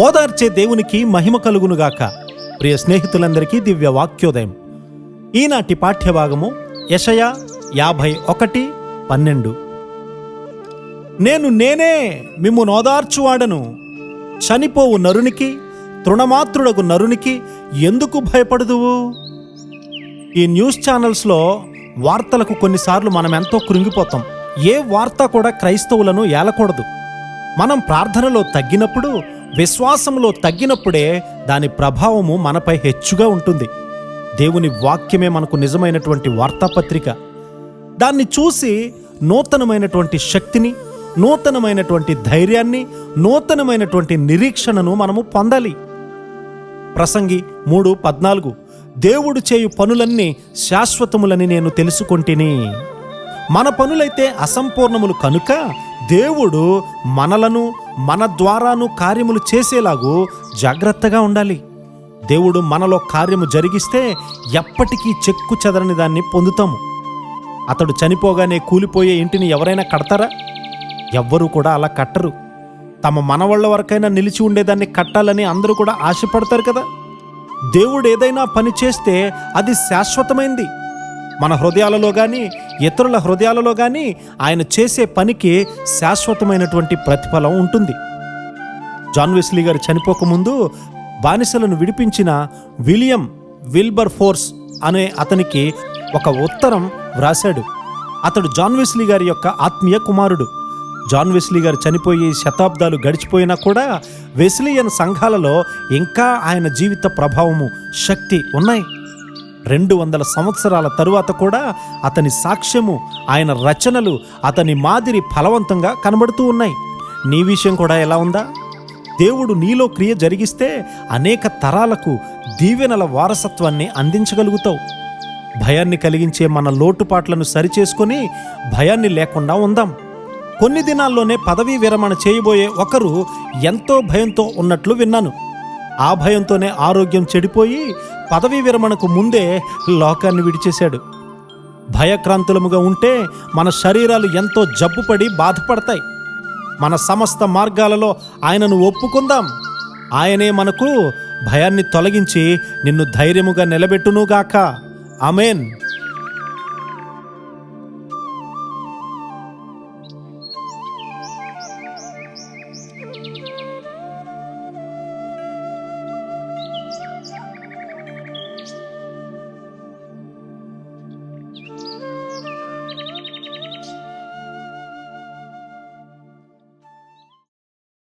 ఓదార్చే దేవునికి మహిమ కలుగునుగాక. ప్రియ స్నేహితులందరికీ దివ్య వాక్యోదయం. ఈనాటి పాఠ్యభాగము యెషయా 51:12. నేనే మిమ్మును ఓదార్చువాడను, చనిపోవు నరునికి, తృణమాత్రుడగు నరునికి ఎందుకు భయపడదువు? ఈ న్యూస్ ఛానల్స్లో వార్తలకు కొన్నిసార్లు మనం ఎంతో కృంగిపోతాం. ఏ వార్త కూడా క్రైస్తవులను ఏలకూడదు. మనం ప్రార్థనలో తగ్గినప్పుడు, విశ్వాసంలో తగ్గినప్పుడే దాని ప్రభావము మనపై హెచ్చుగా ఉంటుంది. దేవుని వాక్యమే మనకు నిజమైనటువంటి వార్తాపత్రిక. దాన్ని చూసి నూతనమైనటువంటి శక్తిని, నూతనమైనటువంటి ధైర్యాన్ని, నూతనమైనటువంటి నిరీక్షణను మనము పొందాలి. ప్రసంగి 3:14 దేవుడు చేయు పనులన్నీ శాశ్వతములని నేను తెలుసుకొంటిని. మన పనులైతే అసంపూర్ణములు కనుక దేవుడు మనలను, మన ద్వారాను కార్యములు చేసేలాగూ జాగ్రత్తగా ఉండాలి. దేవుడు మనలో కార్యము జరిగిస్తే ఎప్పటికీ చెక్కు చెదరని దాన్ని పొందుతాము. అతడు చనిపోగానే కూలిపోయే ఇంటిని ఎవరైనా కడతారా? ఎవ్వరూ కూడా అలా కట్టరు. తమ మనవాళ్ల వరకైనా నిలిచి ఉండేదాన్ని కట్టాలని అందరూ కూడా ఆశపడతారు కదా. దేవుడు ఏదైనా పని చేస్తే అది శాశ్వతమైంది. మన హృదయాలలో కానీ, ఇతరుల హృదయాలలో కానీ ఆయన చేసే పనికి శాశ్వతమైనటువంటి ప్రతిఫలం ఉంటుంది. జాన్ వెస్లీ గారు చనిపోకముందు బానిసలను విడిపించిన విలియం విల్బర్ ఫోర్స్ అనే అతనికి ఒక ఉత్తరం వ్రాశాడు. అతడు జాన్ వెస్లీ గారి యొక్క ఆత్మీయ కుమారుడు. జాన్ వెస్లీ గారు చనిపోయి శతాబ్దాలు గడిచిపోయినా కూడా వెస్లియన్ సంఘాలలో ఇంకా ఆయన జీవిత ప్రభావము, శక్తి ఉన్నాయి. 200 సంవత్సరాల తరువాత కూడా అతని సాక్ష్యము, ఆయన రచనలు, అతని మాదిరి ఫలవంతంగా కనబడుతూ ఉన్నాయి. నీ విషయం కూడా ఎలా ఉందా? దేవుడు నీలో క్రియ జరిగిస్తే అనేక తరాలకు దీవెనల వారసత్వాన్ని అందించగలుగుతావు. భయాన్ని కలిగించే మన లోటుపాట్లను సరిచేసుకొని భయాన్ని లేకుండా ఉందాం. కొన్ని దినాల్లోనే పదవీ విరమణ చేయబోయే ఒకరు ఎంతో భయంతో ఉన్నట్లు విన్నాను. ఆ భయంతోనే ఆరోగ్యం చెడిపోయి పదవీ విరమణకు ముందే లోకాన్ని విడిచేశాడు. భయక్రాంతులముగా ఉంటే మన శరీరాలు ఎంతో జబ్బుపడి బాధపడతాయి. మన సమస్త మార్గాలలో ఆయనను ఒప్పుకుందాం. ఆయనే మనకు భయాన్ని తొలగించి నిన్ను ధైర్యముగా నిలబెట్టునుగాక. ఆమేన్.